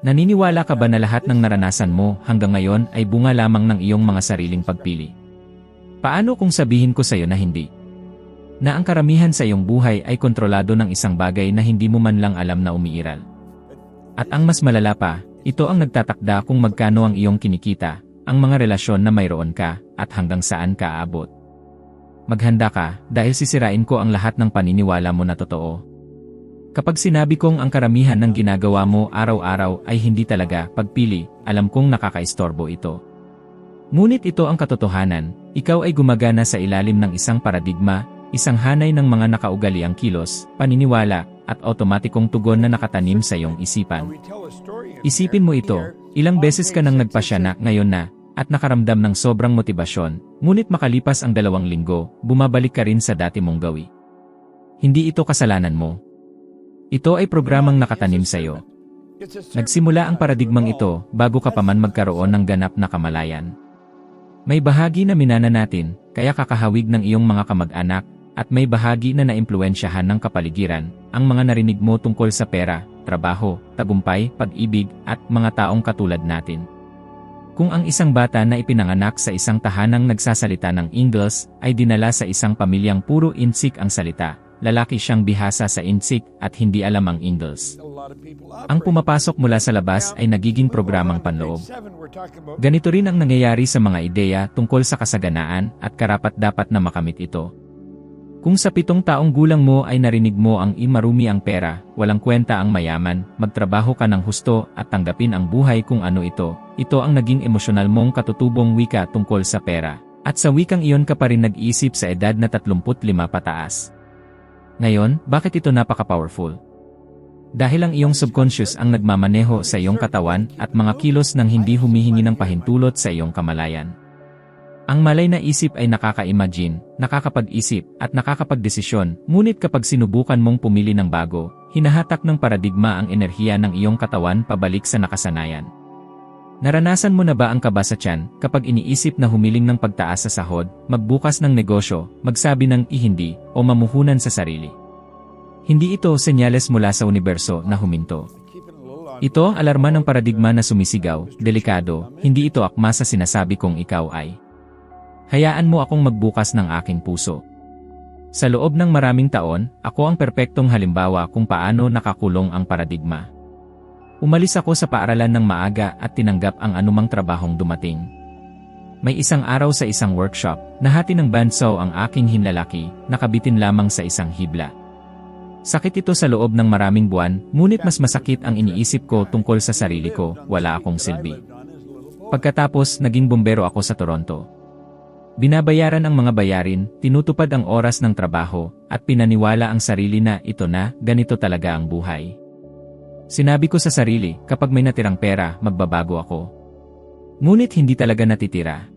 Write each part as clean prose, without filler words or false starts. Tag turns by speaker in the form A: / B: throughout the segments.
A: Naniniwala ka ba na lahat ng naranasan mo hanggang ngayon ay bunga lamang ng iyong mga sariling pagpili? Paano kung sabihin ko sa iyo na hindi? Na ang karamihan sa iyong buhay ay kontrolado ng isang bagay na hindi mo man lang alam na umiiral. At ang mas malala pa, ito ang nagtatakda kung magkano ang iyong kinikita, ang mga relasyon na mayroon ka, at hanggang saan ka aabot. Maghanda ka, dahil sisirain ko ang lahat ng paniniwala mo na totoo. Kapag sinabi kong ang karamihan ng ginagawa mo araw-araw ay hindi talaga pagpili, alam kong nakakaistorbo ito. Ngunit ito ang katotohanan, ikaw ay gumagana sa ilalim ng isang paradigma, isang hanay ng mga nakaugaliang kilos, paniniwala, at otomatikong tugon na nakatanim sa iyong isipan. Isipin mo ito, ilang beses ka nang nagpasya na ngayon na, at nakaramdam ng sobrang motibasyon, ngunit makalipas ang 2 linggo, bumabalik ka rin sa dati mong gawi. Hindi ito kasalanan mo. Ito ay programang nakatanim sa iyo. Nagsimula ang paradigmang ito bago ka pa man magkaroon ng ganap na kamalayan. May bahagi na minana natin, kaya kakahawig ng iyong mga kamag-anak, at may bahagi na naimpluwensyahan ng kapaligiran, ang mga narinig mo tungkol sa pera, trabaho, tagumpay, pag-ibig, at mga taong katulad natin. Kung ang isang bata na ipinanganak sa isang tahanang nagsasalita ng Ingles ay dinala sa isang pamilyang puro insik ang salita, lalaki siyang bihasa sa insik at hindi alam ang Ingles. Ang pumapasok mula sa labas ay nagiging programang panloob. Ganito rin ang nangyayari sa mga ideya tungkol sa kasaganaan at karapat-dapat na makamit ito. Kung sa 7 taong gulang mo ay narinig mo ang marumi ang pera, walang kwenta ang mayaman, magtrabaho ka ng husto at tanggapin ang buhay kung ano ito ang naging emosyonal mong katutubong wika tungkol sa pera. At sa wikang iyon ka pa rin nag-iisip sa edad na 35 pataas. Ngayon, bakit ito napaka-powerful? Dahil ang iyong subconscious ang nagmamaneho sa iyong katawan at mga kilos nang hindi humihingi ng pahintulot sa iyong kamalayan. Ang malay na isip ay nakaka-imagine, nakakapag-isip, at nakakapag-desisyon, ngunit kapag sinubukan mong pumili ng bago, hinahatak ng paradigma ang enerhiya ng iyong katawan pabalik sa nakasanayan. Naranasan mo na ba ang kaba sa tiyan kapag iniisip na humiling ng pagtaas sa sahod, magbukas ng negosyo, magsabi ng hindi, o mamuhunan sa sarili? Hindi ito senyales mula sa universo na huminto. Ito ang alarma ng paradigma na sumisigaw, delikado, hindi ito akma sa sinasabi kong ikaw ay. Hayaan mo akong magbukas ng aking puso. Sa loob ng maraming taon, ako ang perpektong halimbawa kung paano nakakulong ang paradigma. Umalis ako sa paaralan ng maaga at tinanggap ang anumang trabahong dumating. May isang araw sa isang workshop, nahati ng bandsaw ang aking hinlalaki, nakabitin lamang sa isang hibla. Sakit ito sa loob ng maraming buwan, ngunit mas masakit ang iniisip ko tungkol sa sarili ko, wala akong silbi. Pagkatapos, naging bumbero ako sa Toronto. Binabayaran ang mga bayarin, tinutupad ang oras ng trabaho, at pinaniwala ang sarili na ito na, ganito talaga ang buhay. Sinabi ko sa sarili, kapag may natirang pera, magbabago ako. Ngunit hindi talaga natitira.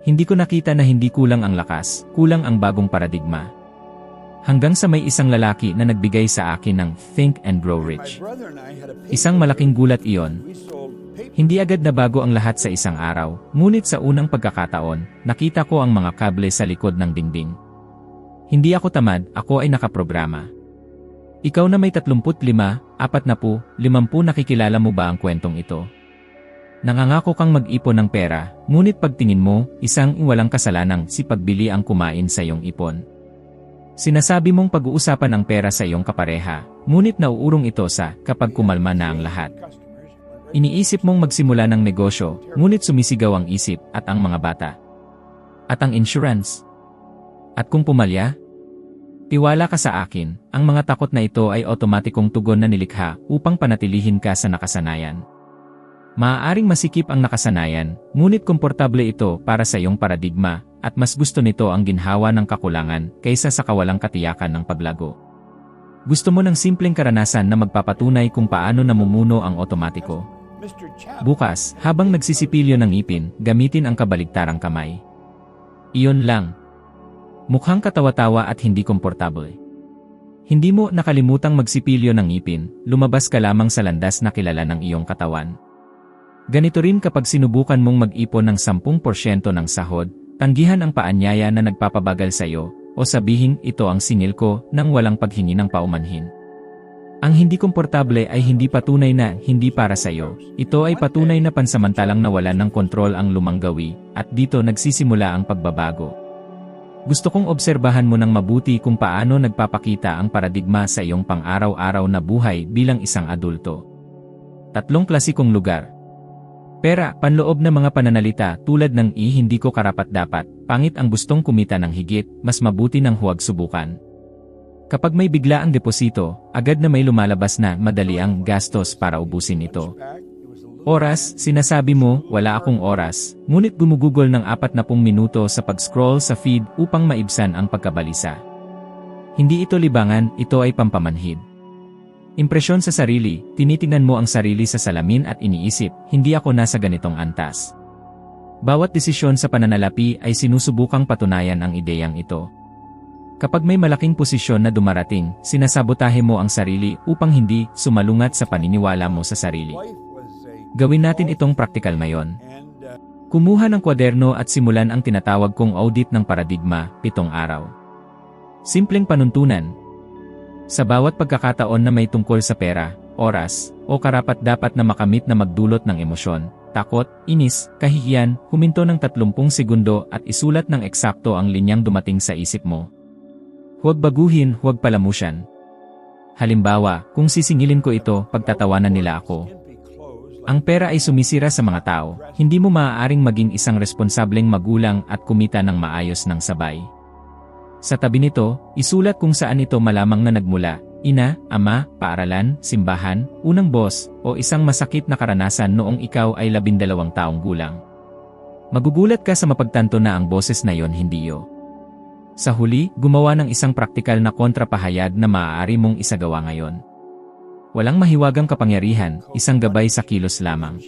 A: Hindi ko nakita na hindi kulang ang lakas, kulang ang bagong paradigma. Hanggang sa may isang lalaki na nagbigay sa akin ng Think and Grow Rich. Isang malaking gulat iyon. Hindi agad nabago ang lahat sa isang araw, ngunit sa unang pagkakataon, nakita ko ang mga kable sa likod ng dingding. Hindi ako tamad, ako ay nakaprograma. Ikaw na may 35, 40, 50 nakikilala mo ba ang kwentong ito? Nangangako kang mag-ipon ng pera, ngunit pagtingin mo, isang walang kasalanang si pagbili ang kumain sa iyong ipon. Sinasabi mong pag-uusapan ang pera sa iyong kapareha, ngunit nauurong ito sa kapag kumalma na ang lahat. Iniisip mong magsimula ng negosyo, ngunit sumisigaw ang isip at ang mga bata. At ang insurance. At kung pumalya? Tiwala ka sa akin, ang mga takot na ito ay otomatikong tugon na nilikha upang panatilihin ka sa nakasanayan. Maaaring masikip ang nakasanayan, ngunit komportable ito para sa iyong paradigma, at mas gusto nito ang ginhawa ng kakulangan kaysa sa kawalang katiyakan ng paglago. Gusto mo ng simpleng karanasan na magpapatunay kung paano namumuno ang otomatiko. Bukas, habang nagsisipilyo ng ngipin, gamitin ang kabaligtarang kamay. Iyon lang. Mukhang katawa-tawa at hindi komportable. Hindi mo nakalimutang magsipilyo ng ngipin, lumabas ka lamang sa landas na kilala ng iyong katawan. Ganito rin kapag sinubukan mong mag-ipon ng 10% ng sahod, tanggihan ang paanyaya na nagpapabagal sa iyo, o sabihin ito ang singil ko nang walang paghingi ng paumanhin. Ang hindi komportable ay hindi patunay na hindi para sa iyo. Ito ay patunay na pansamantalang nawalan ng kontrol ang lumang gawi, at dito nagsisimula ang pagbabago. Gusto kong obserbahan mo ng mabuti kung paano nagpapakita ang paradigma sa iyong pang-araw-araw na buhay bilang isang adulto. 3 klasikong lugar. Pera, panloob na mga pananalita tulad ng hindi ko karapat-dapat, pangit ang gustong kumita ng higit, mas mabuti ng huwag subukan. Kapag may bigla ang deposito, agad na may lumalabas na madali ang gastos para ubusin ito. Oras, sinasabi mo, wala akong oras, ngunit gumugugol ng 40 minuto sa pag-scroll sa feed upang maibsan ang pagkabalisa. Hindi ito libangan, ito ay pampamanhid. Impresyon sa sarili, tinitingnan mo ang sarili sa salamin at iniisip, hindi ako nasa ganitong antas. Bawat desisyon sa pananalapi ay sinusubukang patunayan ang ideyang ito. Kapag may malaking posisyon na dumarating, sinasabotahe mo ang sarili upang hindi sumalungat sa paniniwala mo sa sarili. Gawin natin itong praktikal ngayon. Kumuha ng kwaderno at simulan ang tinatawag kong audit ng paradigma, 7 araw. Simpleng panuntunan. Sa bawat pagkakataon na may tungkol sa pera, oras, o karapat-dapat na makamit na magdulot ng emosyon, takot, inis, kahihiyan, huminto ng 30 segundo at isulat ng eksakto ang linyang dumating sa isip mo. Huwag baguhin, huwag palamusan. Halimbawa, kung sisingilin ko ito, pagtatawanan nila ako. Ang pera ay sumisira sa mga tao, hindi mo maaaring maging isang responsableng magulang at kumita ng maayos ng sabay. Sa tabi nito, isulat kung saan ito malamang na nagmula, ina, ama, paaralan, simbahan, unang boss, o isang masakit na karanasan noong ikaw ay 12 taong gulang. Magugulat ka sa mapagtanto na ang boses na yon hindi iyo. Sa huli, gumawa ng isang praktikal na kontrapahayag na maaari mong isagawa ngayon. Walang mahiwagang kapangyarihan, isang gabay sa kilos lamang.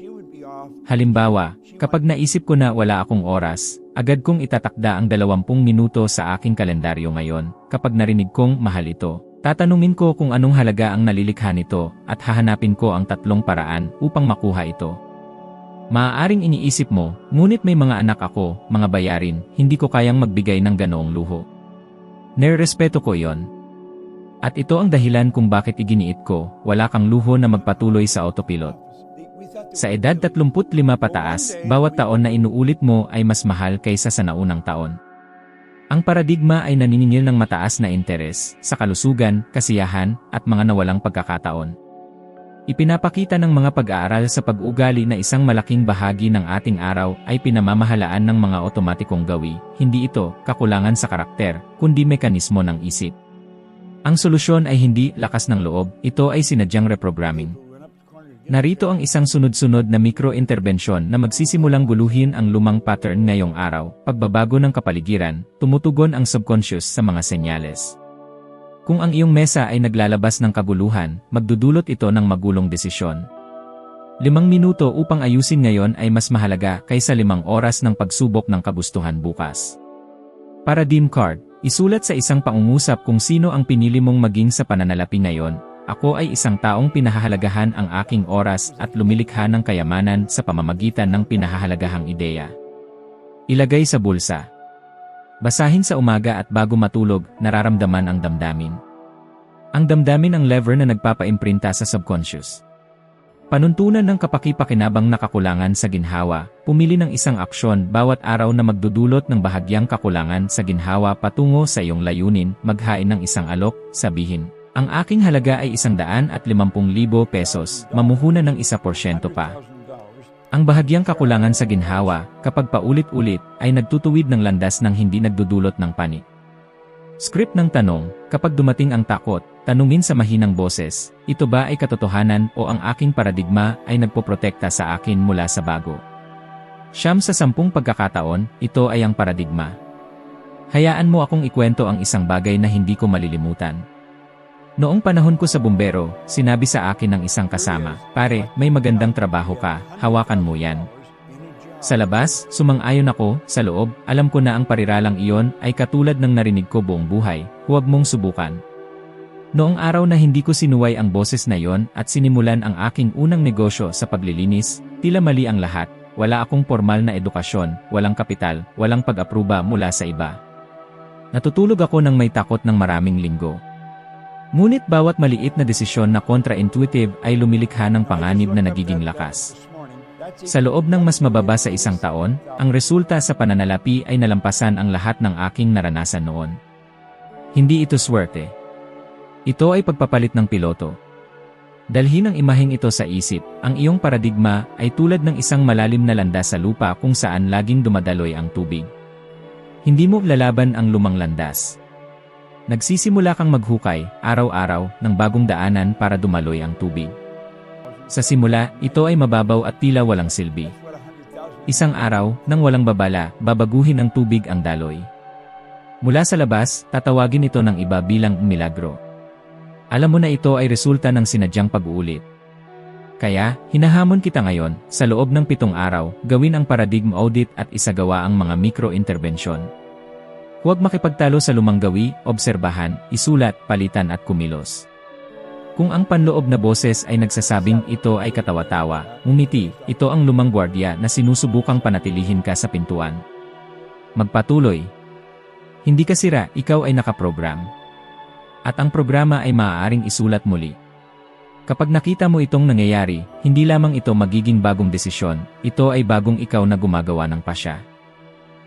A: Halimbawa, kapag naisip ko na wala akong oras, agad kong itatakda ang 20 minuto sa aking kalendaryo ngayon. Kapag narinig kong mahal ito, tatanungin ko kung anong halaga ang nalilikha nito at hahanapin ko ang 3 paraan upang makuha ito. Maaaring iniisip mo, ngunit may mga anak ako, mga bayarin, hindi ko kayang magbigay ng ganoong luho. Nirespeto ko iyon. At ito ang dahilan kung bakit iginiit ko, wala kang luho na magpatuloy sa autopilot. Sa edad 35 pataas, bawat taon na inuulit mo ay mas mahal kaysa sa naunang taon. Ang paradigma ay naniningil ng mataas na interes, sa kalusugan, kasiyahan, at mga nawalang pagkakataon. Ipinapakita ng mga pag-aaral sa pag-ugali na isang malaking bahagi ng ating araw ay pinamamahalaan ng mga otomatikong gawi, hindi ito kakulangan sa karakter, kundi mekanismo ng isip. Ang solusyon ay hindi lakas ng loob, ito ay sinadyang reprogramming. Narito ang isang sunod-sunod na mikro-interbensyon na magsisimulang guluhin ang lumang pattern ngayong araw, pagbabago ng kapaligiran, tumutugon ang subconscious sa mga senyales. Kung ang iyong mesa ay naglalabas ng kaguluhan, magdudulot ito ng magulong desisyon. 5 minuto upang ayusin ngayon ay mas mahalaga kaysa 5 oras ng pagsubok ng kagustuhan bukas. Paradigm card, isulat sa isang pangungusap kung sino ang pinili mong maging sa pananalapi ngayon. Ako ay isang taong pinahahalagahan ang aking oras at lumilikha ng kayamanan sa pamamagitan ng pinahahalagahang ideya. Ilagay sa bulsa. Basahin sa umaga at bago matulog, nararamdaman ang damdamin. Ang damdamin ang lever na nagpapaimprinta sa subconscious. Panuntunan ng kapaki-pakinabang na kakulangan sa ginhawa, pumili ng isang aksyon bawat araw na magdudulot ng bahagyang kakulangan sa ginhawa patungo sa iyong layunin, maghain ng isang alok, sabihin, ang aking halaga ay 150,000 pesos, mamuhunan ng 1% pa. Ang bahagyang kakulangan sa ginhawa, kapag paulit-ulit, ay nagtutuwid ng landas ng hindi nagdudulot ng panik. Script ng tanong, kapag dumating ang takot, tanungin sa mahinang boses, ito ba ay katotohanan o ang aking paradigma ay nagpoprotekta sa akin mula sa bago? 9 sa 10 pagkakataon, ito ay ang paradigma. Hayaan mo akong ikwento ang isang bagay na hindi ko malilimutan. Noong panahon ko sa bumbero, sinabi sa akin ng isang kasama, pare, may magandang trabaho ka, hawakan mo yan. Sa labas, sumang-ayon ako, sa loob, alam ko na ang pariralang iyon ay katulad ng narinig ko buong buhay, huwag mong subukan. Noong araw na hindi ko sinuway ang boses na iyon at sinimulan ang aking unang negosyo sa paglilinis, tila mali ang lahat, wala akong formal na edukasyon, walang kapital, walang pag-apruba mula sa iba. Natutulog ako ng may takot ng maraming linggo. Ngunit bawat maliit na desisyon na kontra-intuitive ay lumilikha ng panganib na nagiging lakas. Sa loob ng mas mababa sa isang taon, ang resulta sa pananalapi ay nalampasan ang lahat ng aking naranasan noon. Hindi ito swerte. Ito ay pagpapalit ng piloto. Dalhin ang imaheng ito sa isip, ang iyong paradigma ay tulad ng isang malalim na landas sa lupa kung saan laging dumadaloy ang tubig. Hindi mo lalaban ang lumang landas. Nagsisimula kang maghukay, araw-araw, ng bagong daanan para dumaloy ang tubig. Sa simula, ito ay mababaw at tila walang silbi. Isang araw, nang walang babala, babaguhin ang tubig ang daloy. Mula sa labas, tatawagin ito ng iba bilang milagro. Alam mo na ito ay resulta ng sinadyang pag-uulit. Kaya, hinahamon kita ngayon, sa loob ng 7 araw, gawin ang paradigm audit at isagawa ang mga micro-intervention. Huwag makipagtalo sa lumang gawi, obserbahan, isulat, palitan at kumilos. Kung ang panloob na boses ay nagsasabing ito ay katawa-tawa, ngumiti, ito ang lumang gwardiya na sinusubukang panatilihin ka sa pintuan. Magpatuloy. Hindi ka sira, ikaw ay nakaprogram. At ang programa ay maaaring isulat muli. Kapag nakita mo itong nangyayari, hindi lamang ito magiging bagong desisyon, ito ay bagong ikaw na gumagawa ng pasya.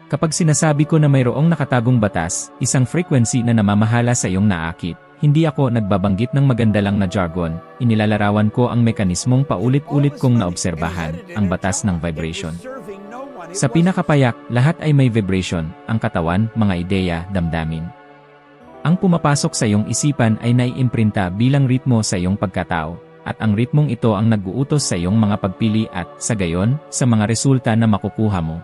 A: Kapag sinasabi ko na mayroong nakatagong batas, isang frequency na namamahala sa iyong naakit, hindi ako nagbabanggit ng maganda lang na jargon, inilalarawan ko ang mekanismong paulit-ulit kong naobserbahan, ang batas ng vibration. Sa pinakapayak, lahat ay may vibration, ang katawan, mga ideya, damdamin. Ang pumapasok sa iyong isipan ay naiimprinta bilang ritmo sa iyong pagkatao, at ang ritmong ito ang nag-uutos sa iyong mga pagpili at, sa gayon, sa mga resulta na makukuha mo.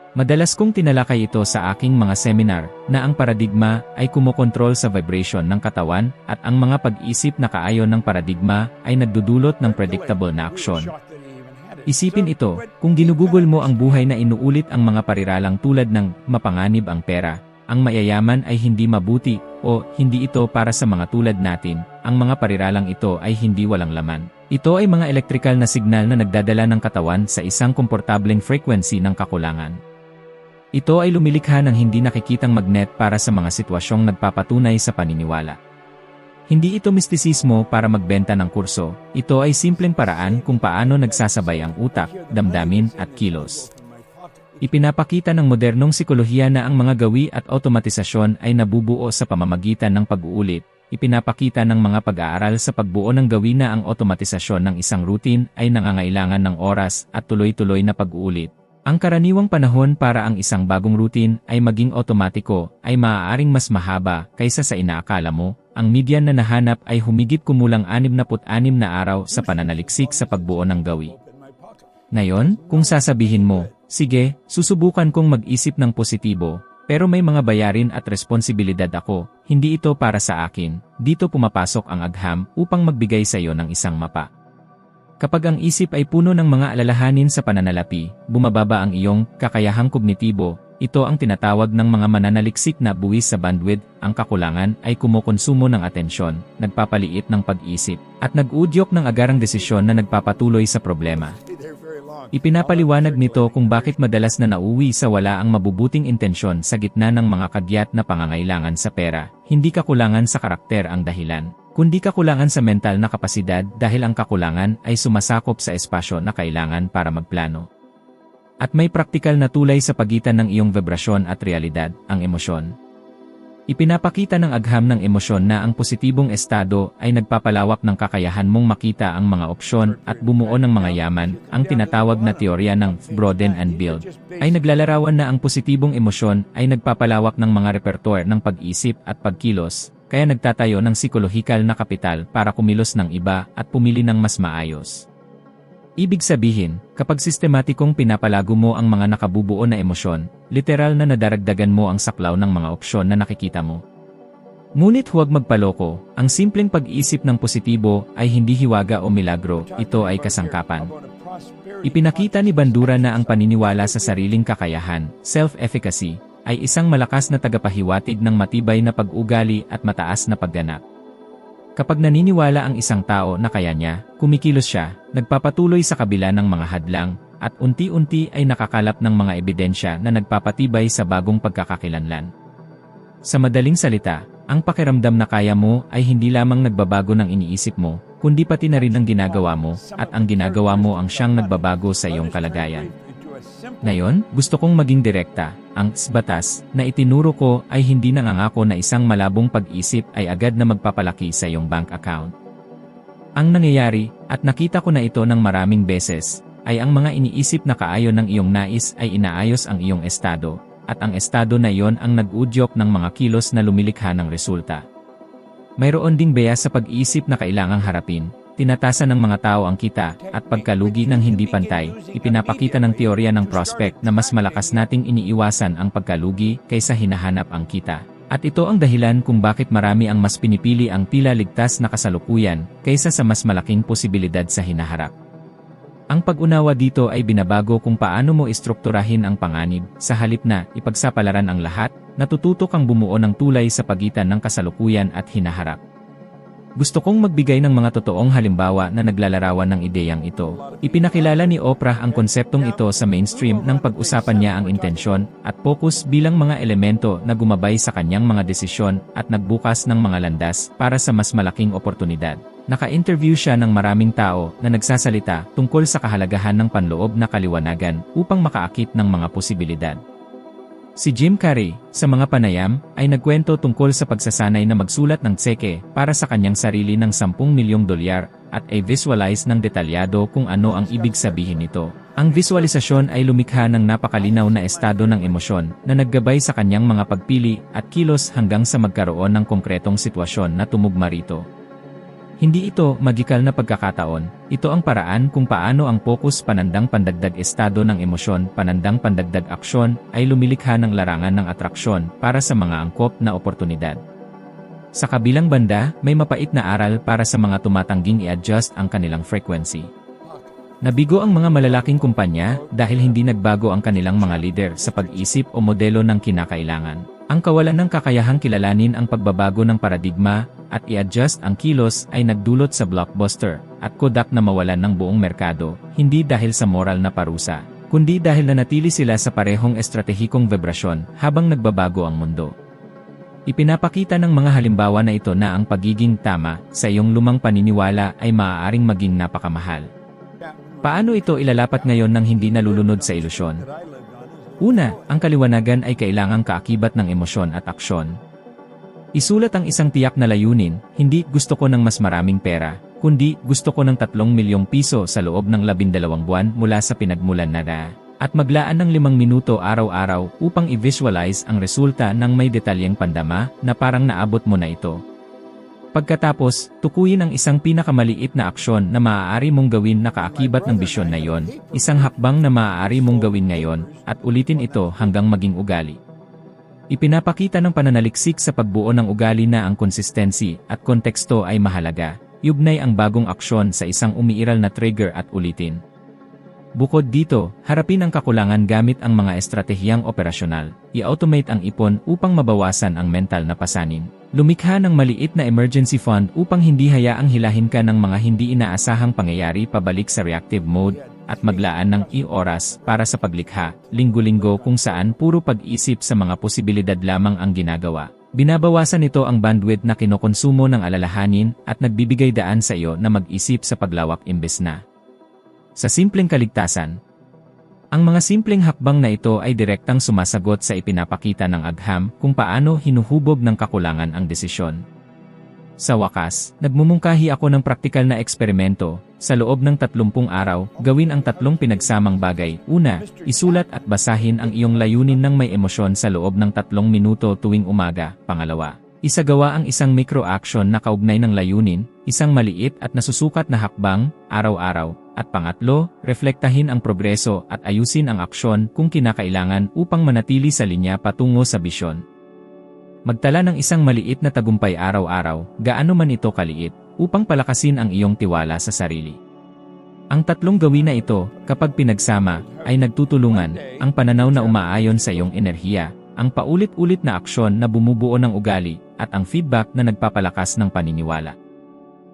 A: Madalas kong tinalakay ito sa aking mga seminar, na ang paradigma ay kumokontrol sa vibration ng katawan, at ang mga pag-isip na kaayon ng paradigma ay nagdudulot ng predictable na aksyon. Isipin ito, kung ginugugol mo ang buhay na inuulit ang mga pariralang tulad ng mapanganib ang pera, ang mayayaman ay hindi mabuti, o hindi ito para sa mga tulad natin, ang mga pariralang ito ay hindi walang laman. Ito ay mga elektrikal na signal na nagdadala ng katawan sa isang komportableng frequency ng kakulangan. Ito ay lumilikha ng hindi nakikitang magnet para sa mga sitwasyong nagpapatunay sa paniniwala. Hindi ito mistisismo para magbenta ng kurso, ito ay simpleng paraan kung paano nagsasabay ang utak, damdamin at kilos. Ipinapakita ng modernong sikolohiya na ang mga gawi at otomatisasyon ay nabubuo sa pamamagitan ng pag-uulit. Ipinapakita ng mga pag-aaral sa pagbuo ng gawi na ang otomatisasyon ng isang routine ay nangangailangan ng oras at tuloy-tuloy na pag-uulit. Ang karaniwang panahon para ang isang bagong routine ay maging otomatiko ay maaaring mas mahaba kaysa sa inaakala mo. Ang median na nahanap ay humigit kumulang 66 na araw sa pananaliksik sa pagbuo ng gawi. Ngayon, kung sasabihin mo, sige, susubukan kong mag-isip ng positibo, pero may mga bayarin at responsibilidad ako, hindi ito para sa akin, dito pumapasok ang agham upang magbigay sa iyo ng isang mapa. Kapag ang isip ay puno ng mga alalahanin sa pananalapi, bumababa ang iyong kakayahang kognitibo, ito ang tinatawag ng mga mananaliksik na buwis sa bandwidth, ang kakulangan ay kumukonsumo ng atensyon, nagpapaliit ng pag-isip, at nag-udyok ng agarang desisyon na nagpapatuloy sa problema. Ipinapaliwanag nito kung bakit madalas na nauwi sa wala ang mabubuting intensyon sa gitna ng mga kagyat na pangangailangan sa pera, hindi kakulangan sa karakter ang dahilan, kundi kakulangan sa mental na kapasidad dahil ang kakulangan ay sumasakop sa espasyo na kailangan para magplano. At may praktikal na tulay sa pagitan ng iyong vibrasyon at realidad, ang emosyon. Ipinapakita ng agham ng emosyon na ang positibong estado ay nagpapalawak ng kakayahan mong makita ang mga opsyon at bumuo ng mga yaman, ang tinatawag na teorya ng broaden and build, ay naglalarawan na ang positibong emosyon ay nagpapalawak ng mga repertoire ng pag-isip at pagkilos, kaya nagtatayo ng psikolohikal na kapital para kumilos ng iba at pumili ng mas maayos. Ibig sabihin, kapag sistematikong pinapalago mo ang mga nakabubuo na emosyon, literal na nadaragdagan mo ang saklaw ng mga opsyon na nakikita mo. Ngunit huwag magpaloko, ang simpleng pag-isip ng positibo ay hindi hiwaga o milagro, ito ay kasangkapan. Ipinakita ni Bandura na ang paniniwala sa sariling kakayahan, self-efficacy, ay isang malakas na tagapahiwatig ng matibay na pag-ugali at mataas na pagganap. Kapag naniniwala ang isang tao na kaya niya, kumikilos siya, nagpapatuloy sa kabila ng mga hadlang, at unti-unti ay nakakalap ng mga ebidensya na nagpapatibay sa bagong pagkakakilanlan. Sa madaling salita, Ang pakiramdam na kaya mo ay hindi lamang nagbabago ng iniisip mo, kundi pati na rin ang ginagawa mo, at ang ginagawa mo ang siyang nagbabago sa iyong kalagayan. Ngayon, gusto kong maging direkta. Ang batas na itinuro ko ay hindi nangangako na isang malabong pag-isip ay agad na magpapalaki sa iyong bank account. Ang nangyayari, at nakita ko na ito ng maraming beses, ay ang mga iniisip na kaayon ng iyong nais ay inaayos ang iyong estado, at ang estado na iyon ang nag-udyok ng mga kilos na lumilikha ng resulta. Mayroon ding beya sa pag-iisip na kailangang harapin. Tinatasan ng mga tao ang kita, at pagkalugi ng hindi pantay, ipinapakita ng teorya ng prospect na mas malakas nating iniiwasan ang pagkalugi kaysa hinahanap ang kita. At ito ang dahilan kung bakit marami ang mas pinipili ang tila ligtas na kasalukuyan kaysa sa mas malaking posibilidad sa hinaharap. Ang pag-unawa dito ay binabago kung paano mo istrukturahin ang panganib, sa halip na ipagsapalaran ang lahat, natututo kang bumuo ng tulay sa pagitan ng kasalukuyan at hinaharap. Gusto kong magbigay ng mga totoong halimbawa na naglalarawan ng ideyang ito. Ipinakilala ni Oprah ang konseptong ito sa mainstream nang pag-usapan niya ang intensyon at focus bilang mga elemento na gumabay sa kanyang mga desisyon at nagbukas ng mga landas para sa mas malaking oportunidad. Naka-interview siya ng maraming tao na nagsasalita tungkol sa kahalagahan ng panloob na kaliwanagan upang makaakit ng mga posibilidad. Si Jim Carrey, sa mga panayam, ay nagkwento tungkol sa pagsasanay na magsulat ng tseke para sa kanyang sarili ng $10 milyong at ay visualize ng detalyado kung ano ang ibig sabihin nito. Ang visualisasyon ay lumikha ng napakalinaw na estado ng emosyon na naggabay sa kanyang mga pagpili at kilos hanggang sa magkaroon ng konkretong sitwasyon na tumugma rito. Hindi ito magikal na pagkakataon, ito ang paraan kung paano ang focus panandang pandagdag estado ng emosyon panandang pandagdag aksyon ay lumilikha ng larangan ng atraksyon para sa mga angkop na oportunidad. Sa kabilang banda, may mapait na aral para sa mga tumatangging i-adjust ang kanilang frequency. Nabigo ang mga malalaking kumpanya dahil hindi nagbago ang kanilang mga leader sa pag-isip o modelo ng kinakailangan. Ang kawalan ng kakayahang kilalanin ang pagbabago ng paradigma at i-adjust ang kilos ay nagdulot sa Blockbuster at Kodak na mawalan ng buong merkado, hindi dahil sa moral na parusa, kundi dahil nanatili sila sa parehong estratehikong vibrasyon habang nagbabago ang mundo. Ipinapakita ng mga halimbawa na ito na ang pagiging tama sa iyong lumang paniniwala ay maaaring maging napakamahal. Paano ito ilalapat ngayon nang hindi nalulunod sa ilusyon? Una, ang kaliwanagan ay kailangang kaakibat ng emosyon at aksyon. Isulat ang isang tiyak na layunin, hindi gusto ko ng mas maraming pera, kundi gusto ko ng 3 milyong piso sa loob ng 12 buwan mula sa pinagmulan na at maglaan ng 5 minuto araw-araw upang i-visualize ang resulta ng may detalyeng pandama na parang naabot mo na ito. Pagkatapos, tukuyin ang isang pinakamaliit na aksyon na maaari mong gawin na kaakibat ng bisyon na iyon, isang hakbang na maaari mong gawin ngayon, at ulitin ito hanggang maging ugali. Ipinapakita ng pananaliksik sa pagbuo ng ugali na ang consistency at konteksto ay mahalaga, yugnay ang bagong aksyon sa isang umiiral na trigger at ulitin. Bukod dito, harapin ang kakulangan gamit ang mga estratehiyang operasyonal, i-automate ang ipon upang mabawasan ang mental na pasanin. Lumikha ng maliit na emergency fund upang hindi hayaang hilahin ka ng mga hindi inaasahang pangyayari pabalik sa reactive mode, at maglaan ng oras para sa paglikha, linggo-linggo kung saan puro pag-isip sa mga posibilidad lamang ang ginagawa. Binabawasan nito ang bandwidth na kinokonsumo ng alalahanin at nagbibigay daan sa iyo na mag-isip sa paglawak imbes na sa simpleng kaligtasan. Ang mga simpleng hakbang na ito ay direktang sumasagot sa ipinapakita ng agham kung paano hinuhubog ng kakulangan ang desisyon. Sa wakas, nagmumungkahi ako ng praktikal na eksperimento. Sa loob ng 30 araw, gawin ang 3 pinagsamang bagay. Una, isulat at basahin ang iyong layunin ng may emosyon sa loob ng 3 minuto tuwing umaga. Pangalawa, isagawa ang isang micro-action na kaugnay ng layunin, isang maliit at nasusukat na hakbang, araw-araw. At pangatlo, reflektahin ang progreso at ayusin ang aksyon kung kinakailangan upang manatili sa linya patungo sa bisyon. Magtala ng isang maliit na tagumpay araw-araw, gaano man ito kaliit, upang palakasin ang iyong tiwala sa sarili. Ang 3 gawin na ito, kapag pinagsama, ay nagtutulungan, ang pananaw na umaayon sa iyong enerhiya, ang paulit-ulit na aksyon na bumubuo ng ugali, at ang feedback na nagpapalakas ng paniniwala.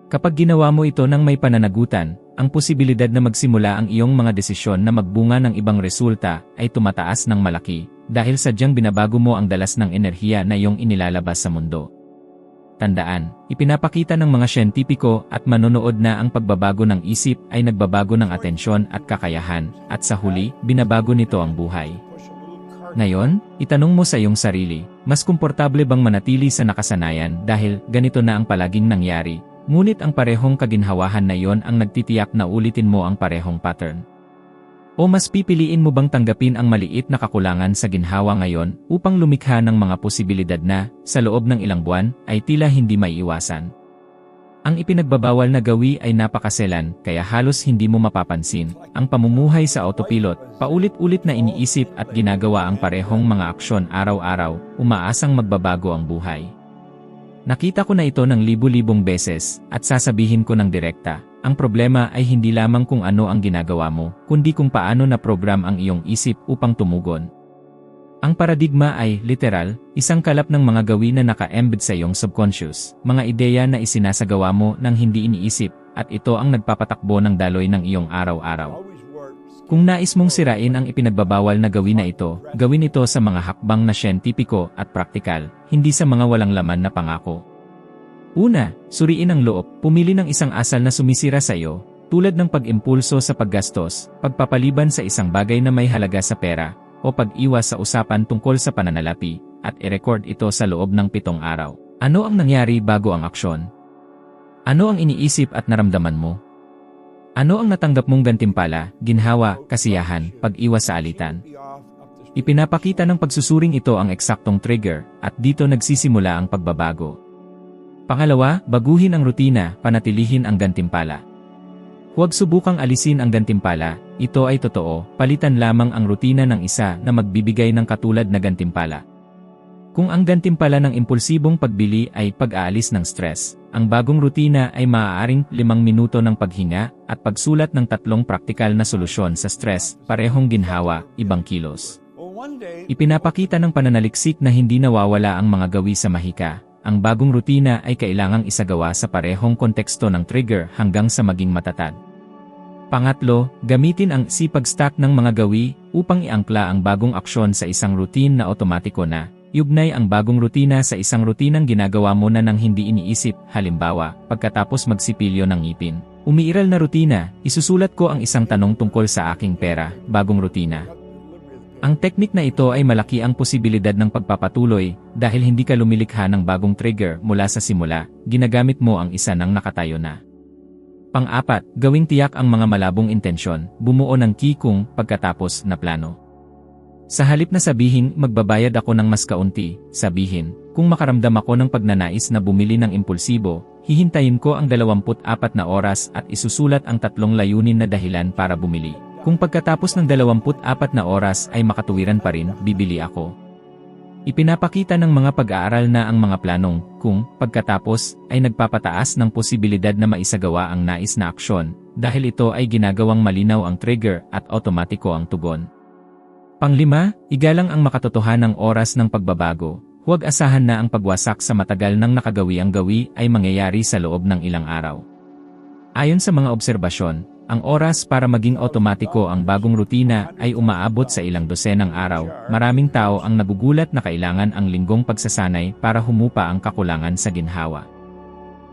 A: Kapag ginawa mo ito ng may pananagutan, ang posibilidad na magsimula ang iyong mga desisyon na magbunga ng ibang resulta ay tumataas ng malaki, dahil sadyang binabago mo ang dalas ng enerhiya na iyong inilalabas sa mundo. Tandaan, ipinapakita ng mga siyentipiko at manonood na ang pagbabago ng isip ay nagbabago ng atensyon at kakayahan, at sa huli, binabago nito ang buhay. Ngayon, itanong mo sa iyong sarili, mas komportable bang manatili sa nakasanayan dahil ganito na ang palaging nangyari, ngunit ang parehong kaginhawahan na iyon ang nagtitiyak na ulitin mo ang parehong pattern? O mas pipiliin mo bang tanggapin ang maliit na kakulangan sa ginhawa ngayon upang lumikha ng mga posibilidad na, sa loob ng ilang buwan, ay tila hindi maiiwasan? Ang ipinagbabawal na gawi ay napakaselan kaya halos hindi mo mapapansin. Ang pamumuhay sa autopilot, paulit-ulit na iniisip at ginagawa ang parehong mga aksyon araw-araw, umaasang magbabago ang buhay. Nakita ko na ito ng libu-libong beses at sasabihin ko ng direkta. Ang problema ay hindi lamang kung ano ang ginagawa mo, kundi kung paano na-program ang iyong isip upang tumugon. Ang paradigma ay, literal, isang kalap ng mga gawin na naka-embed sa iyong subconscious, mga ideya na isinasagawa mo nang hindi iniisip, at ito ang nagpapatakbo ng daloy ng iyong araw-araw. Kung nais mong sirain ang ipinagbabawal na gawin na ito, gawin ito sa mga hakbang na siyentipiko at praktikal, hindi sa mga walang laman na pangako. Una, suriin ang loob, pumili ng isang asal na sumisira sa iyo, tulad ng pag-impulso sa paggastos, pagpapaliban sa isang bagay na may halaga sa pera, o pag-iwas sa usapan tungkol sa pananalapi, at i-record ito sa loob ng 7 araw. Ano ang nangyari bago ang aksyon? Ano ang iniisip at naramdaman mo? Ano ang natanggap mong gantimpala, ginhawa, kasiyahan, pag-iwas sa alitan? Ipinapakita ng pagsusuring ito ang eksaktong trigger, at dito nagsisimula ang pagbabago. Pangalawa, baguhin ang rutina, panatilihin ang gantimpala. Huwag subukang alisin ang gantimpala, ito ay totoo, palitan lamang ang rutina ng isa na magbibigay ng katulad na gantimpala. Kung ang gantimpala ng impulsibong pagbili ay pag-aalis ng stress, ang bagong rutina ay maaaring 5 minuto ng paghinga at pagsulat ng 3 praktikal na solusyon sa stress, parehong ginhawa, ibang kilos. Ipinapakita ng pananaliksik na hindi nawawala ang mga gawi sa mahika. Ang bagong rutina ay kailangang isagawa sa parehong konteksto ng trigger hanggang sa maging matatag. Pangatlo, gamitin ang sipag-stack ng mga gawi upang iangkla ang bagong aksyon sa isang routine na otomatiko na. Iugnay ang bagong rutina sa isang rutinang ginagawa mo na nang hindi iniisip, halimbawa, pagkatapos magsipilyo ng ngipin. Umiiral na rutina, isusulat ko ang isang tanong tungkol sa aking pera, bagong rutina. Ang teknik na ito ay malaki ang posibilidad ng pagpapatuloy dahil hindi ka lumilikha ng bagong trigger mula sa simula, ginagamit mo ang isa ng nakatayo na. Pang-apat, gawing tiyak ang mga malabong intensyon, bumuo ng kikung pagkatapos na plano. Sa halip na sabihin magbabayad ako ng mas kaunti, sabihin, kung makaramdam ako ng pagnanais na bumili ng impulsibo, hihintayin ko ang 24 na oras at isusulat ang 3 layunin na dahilan para bumili. Kung pagkatapos ng 24 na oras ay makatuwiran pa rin, bibili ako. Ipinapakita ng mga pag-aaral na ang mga planong, kung pagkatapos, ay nagpapataas ng posibilidad na maisagawa ang nais na aksyon, dahil ito ay ginagawang malinaw ang trigger at otomatiko ang tugon. Panglima, igalang ang makatotohanang oras ng pagbabago. Huwag asahan na ang pagwasak sa matagal ng nakagawi ang gawi ay mangyayari sa loob ng ilang araw. Ayon sa mga obserbasyon, ang oras para maging otomatiko ang bagong rutina ay umaabot sa ilang dosenang araw. Maraming tao ang nagugulat na kailangan ang linggong pagsasanay para humupa ang kakulangan sa ginhawa.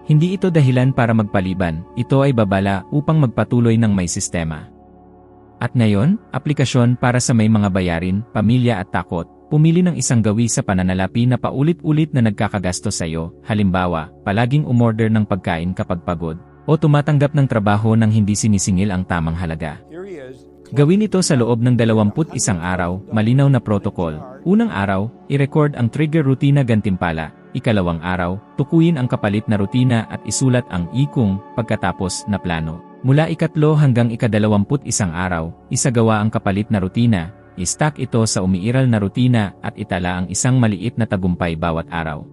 A: Hindi ito dahilan para magpaliban, ito ay babala upang magpatuloy ng may sistema. At ngayon, aplikasyon para sa may mga bayarin, pamilya at takot. Pumili ng isang gawi sa pananalapi na paulit-ulit na nagkakagastos sa iyo, halimbawa, palaging umorder ng pagkain kapag pagod, o tumatanggap ng trabaho nang hindi sinisingil ang tamang halaga. Gawin ito sa loob ng 21 araw, malinaw na protocol. Unang araw, i-record ang trigger rutina gantimpala. Ikalawang araw, tukuyin ang kapalit na rutina at isulat ang ikung pagkatapos na plano. Mula ikatlo hanggang ika-21 araw, isagawa ang kapalit na rutina. I-stack ito sa umiiral na rutina at itala ang isang maliit na tagumpay bawat araw.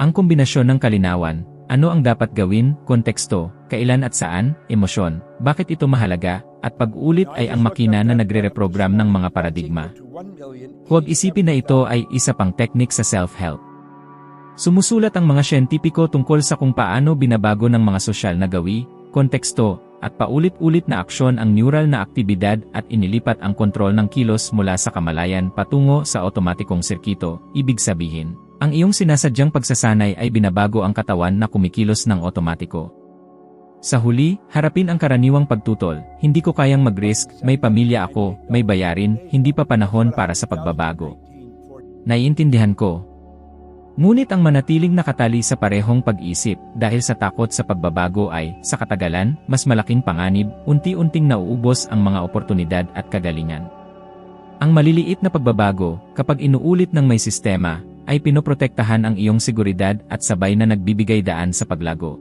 A: Ang kombinasyon ng kalinawan, ano ang dapat gawin, konteksto, kailan at saan, emosyon, bakit ito mahalaga, at pag-ulit ay ang makina na nagre-reprogram ng mga paradigma. Huwag isipin na ito ay isa pang teknik sa self-help. Sumusulat ang mga siyentipiko tungkol sa kung paano binabago ng mga sosyal na gawi, konteksto, at paulit-ulit na aksyon ang neural na aktibidad at inilipat ang kontrol ng kilos mula sa kamalayan patungo sa otomatikong sirkito. Ibig sabihin, Ang iyong sinasadyang pagsasanay ay binabago ang katawan na kumikilos ng otomatiko. Sa huli, harapin ang karaniwang pagtutol, hindi ko kayang mag-risk, may pamilya ako, may bayarin, hindi pa panahon para sa pagbabago. Naiintindihan ko. Ngunit ang manatiling nakatali sa parehong pag-isip dahil sa takot sa pagbabago ay, sa katagalan, mas malaking panganib, unti-unting nauubos ang mga oportunidad at kagalingan. Ang maliliit na pagbabago, kapag inuulit ng may sistema, ay pinoprotektahan ang iyong seguridad at sabay na nagbibigay daan sa paglago.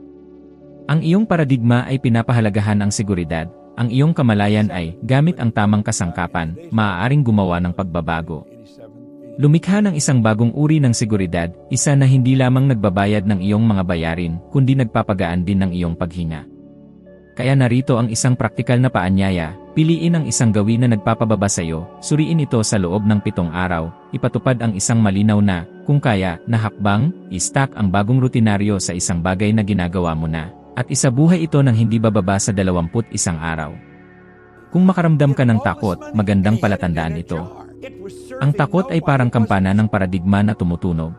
A: Ang iyong paradigma ay pinapahalagahan ang seguridad, ang iyong kamalayan ay, gamit ang tamang kasangkapan, maaaring gumawa ng pagbabago. Lumikha ng isang bagong uri ng seguridad, isa na hindi lamang nagbabayad ng iyong mga bayarin, kundi nagpapagaan din ng iyong paghinga. Kaya narito ang isang praktikal na paanyaya, piliin ang isang gawin na nagpapababa sa iyo, suriin ito sa loob ng 7 araw, ipatupad ang isang malinaw na, kung kaya, na hakbang, i-stack ang bagong rutinaryo sa isang bagay na ginagawa mo na, at isabuhay ito ng hindi bababa sa 21 araw. Kung makaramdam ka ng takot, magandang palatandaan ito. Ang takot ay parang kampana ng paradigma na tumutunog.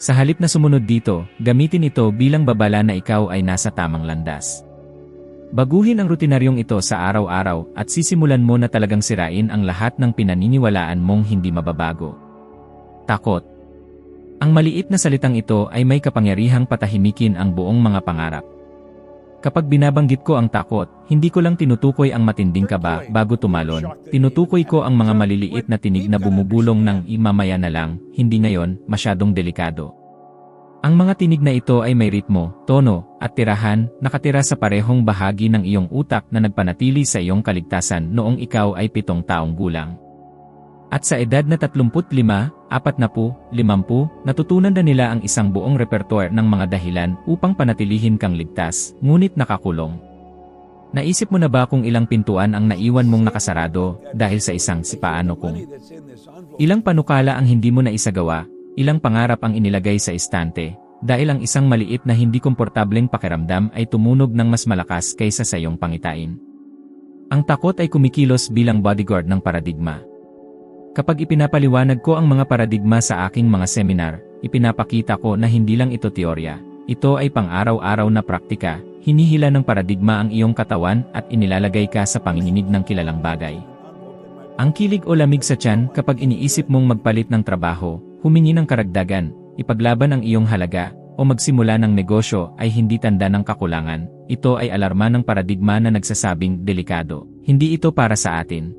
A: Sa halip na sumunod dito, gamitin ito bilang babala na ikaw ay nasa tamang landas. Baguhin ang rutinaryong ito sa araw-araw at sisimulan mo na talagang sirain ang lahat ng pinaniniwalaan mong hindi mababago. Takot. Ang maliit na salitang ito ay may kapangyarihang patahimikin ang buong mga pangarap. Kapag binabanggit ko ang takot, hindi ko lang tinutukoy ang matinding kaba bago tumalon, tinutukoy ko ang mga maliliit na tinig na bumubulong ng mamaya na lang, hindi ngayon, masyadong delikado. Ang mga tinig na ito ay may ritmo, tono, at tirahan, nakatira sa parehong bahagi ng iyong utak na nagpanatili sa iyong kaligtasan noong ikaw ay 7 taong gulang. At sa edad na 35, 40, 50, natutunan na nila ang isang buong repertoire ng mga dahilan upang panatilihin kang ligtas, ngunit nakakulong. Naisip mo na ba kung ilang pintuan ang naiwan mong nakasarado dahil sa isang sipaano kung? Ilang panukala ang hindi mo na isagawa, ilang pangarap ang inilagay sa estante, dahil ang isang maliit na hindi komportableng pakiramdam ay tumunog ng mas malakas kaysa sa iyong pangitain. Ang takot ay kumikilos bilang bodyguard ng paradigma. Kapag ipinapaliwanag ko ang mga paradigma sa aking mga seminar, ipinapakita ko na hindi lang ito teorya, ito ay pang-araw-araw na praktika, hinihila ng paradigma ang iyong katawan at inilalagay ka sa panginginig ng kilalang bagay. Ang kilig o lamig sa tiyan kapag iniisip mong magpalit ng trabaho, humingi ng karagdagan, ipaglaban ang iyong halaga, o magsimula ng negosyo ay hindi tanda ng kakulangan, ito ay alarma ng paradigma na nagsasabing delikado, hindi ito para sa atin.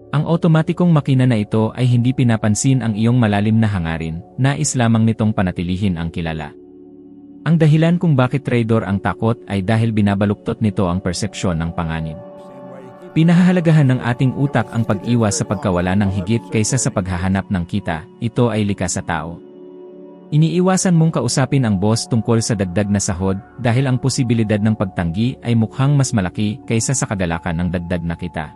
A: Ang otomatikong makina na ito ay hindi pinapansin ang iyong malalim na hangarin, nais lamang nitong panatilihin ang kilala. Ang dahilan kung bakit traitor ang takot ay dahil binabaluktot nito ang persepsyon ng panganib. Pinahahalagahan ng ating utak ang pag-iwas sa pagkawala ng higit kaysa sa paghahanap ng kita, ito ay likas sa tao. Iniiwasan mong kausapin ang boss tungkol sa dagdag na sahod dahil ang posibilidad ng pagtanggi ay mukhang mas malaki kaysa sa kagalakan ng dagdag na kita.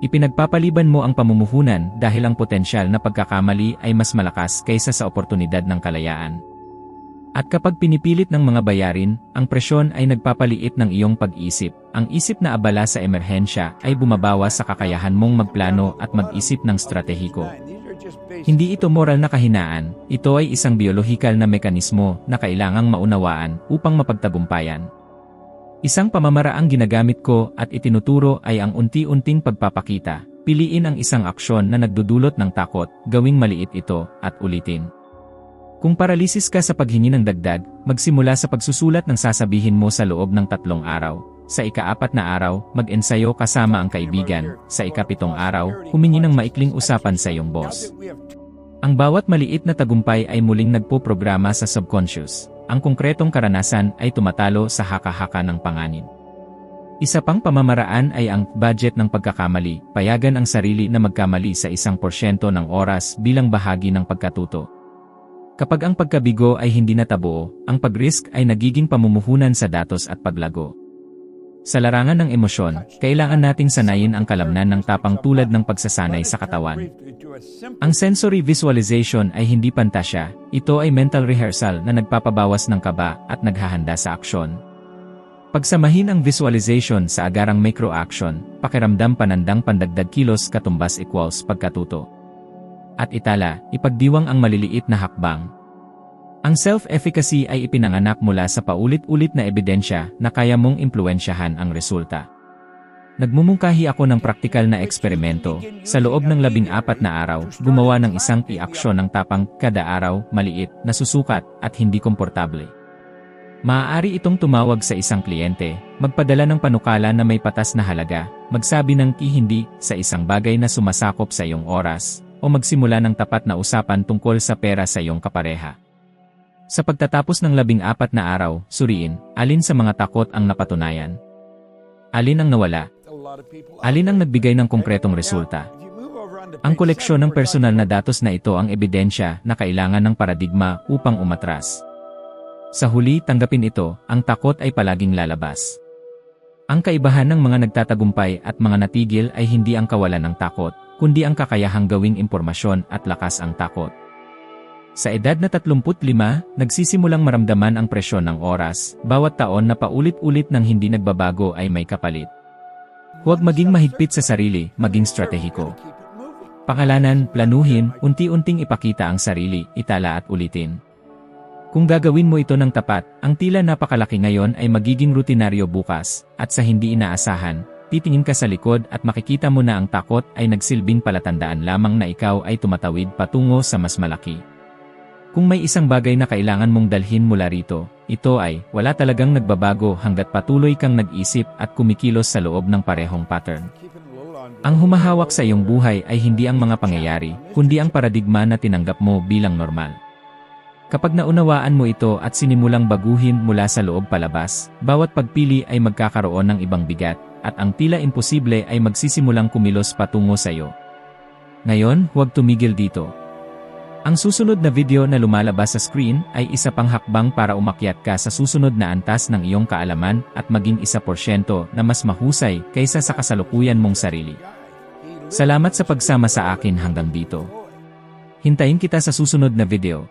A: Ipinagpapaliban mo ang pamumuhunan dahil ang potensyal na pagkakamali ay mas malakas kaysa sa oportunidad ng kalayaan. At kapag pinipilit ng mga bayarin, ang presyon ay nagpapaliit ng iyong pag-isip. Ang isip na abala sa emerhensya ay bumabawas sa kakayahan mong magplano at mag-isip ng stratehiko. Hindi ito moral na kahinaan, ito ay isang biolohikal na mekanismo na kailangang maunawaan upang mapagtagumpayan. Isang pamamaraang ginagamit ko at itinuturo ay ang unti-unting pagpapakita. Piliin ang isang aksyon na nagdudulot ng takot, gawing maliit ito, at ulitin. Kung paralisis ka sa paghingi ng dagdag, magsimula sa pagsusulat ng sasabihin mo sa loob ng 3 araw. Sa ika-4 na araw, mag-ensayo kasama ang kaibigan. Sa ika-7 araw, humingi ng maikling usapan sa iyong boss. Ang bawat maliit na tagumpay ay muling nagpo-programa sa subconscious. Ang konkretong karanasan ay tumatalo sa haka-haka ng panganib. Isa pang pamamaraan ay ang budget ng pagkakamali, payagan ang sarili na magkamali sa 1% ng oras bilang bahagi ng pagkatuto. Kapag ang pagkabigo ay hindi natabuo, ang pag-risk ay nagiging pamumuhunan sa datos at paglago. Sa larangan ng emosyon, kailangan nating sanayin ang kalamnan ng tapang tulad ng pagsasanay sa katawan. Ang sensory visualization ay hindi pantasya, ito ay mental rehearsal na nagpapabawas ng kaba at naghahanda sa aksyon. Pagsamahin ang visualization sa agarang micro-action, pakiramdam panandang pandagdag kilos katumbas equals pagkatuto. At itala, ipagdiwang ang maliliit na hakbang. Ang self-efficacy ay ipinanganak mula sa paulit-ulit na ebidensya na kaya mong impluwensyahan ang resulta. Nagmumungkahi ako ng praktikal na eksperimento. Sa loob ng 14 na araw, gumawa ng isang i-aksyon ng tapang kada araw, maliit, nasusukat, at hindi komportable. Maaari itong tumawag sa isang kliyente, magpadala ng panukala na may patas na halaga, magsabi ng hindi sa isang bagay na sumasakop sa iyong oras, o magsimula ng tapat na usapan tungkol sa pera sa iyong kapareha. Sa pagtatapos ng 14 na araw, suriin, alin sa mga takot ang napatunayan? Alin ang nawala? Alin ang nagbigay ng konkretong resulta? Ang koleksyon ng personal na datos na ito ang ebidensya na kailangan ng paradigma upang umatras. Sa huli, tanggapin ito, ang takot ay palaging lalabas. Ang kaibahan ng mga nagtatagumpay at mga natigil ay hindi ang kawalan ng takot, kundi ang kakayahang gawing impormasyon at lakas ang takot. Sa edad na 35, nagsisimulang maramdaman ang presyon ng oras, bawat taon na paulit-ulit nang hindi nagbabago ay may kapalit. Huwag maging mahigpit sa sarili, maging stratehiko. Pangalanan, planuhin, unti-unting ipakita ang sarili, itala at ulitin. Kung gagawin mo ito ng tapat, ang tila napakalaki ngayon ay magiging rutinaryo bukas, at sa hindi inaasahan, titingin ka sa likod at makikita mo na ang takot ay nagsilbing palatandaan lamang na ikaw ay tumatawid patungo sa mas malaki. Kung may isang bagay na kailangan mong dalhin mula rito, ito ay, wala talagang nagbabago hanggat patuloy kang nag-isip at kumikilos sa loob ng parehong pattern. Ang humahawak sa iyong buhay ay hindi ang mga pangyayari, kundi ang paradigma na tinanggap mo bilang normal. Kapag naunawaan mo ito at sinimulang baguhin mula sa loob palabas, bawat pagpili ay magkakaroon ng ibang bigat, at ang tila imposible ay magsisimulang kumilos patungo sa iyo. Ngayon, huwag tumigil dito. Ang susunod na video na lumalabas sa screen ay isa pang hakbang para umakyat ka sa susunod na antas ng iyong kaalaman at maging 1% na mas mahusay kaysa sa kasalukuyan mong sarili. Salamat sa pagsama sa akin hanggang dito. Hintayin kita sa susunod na video.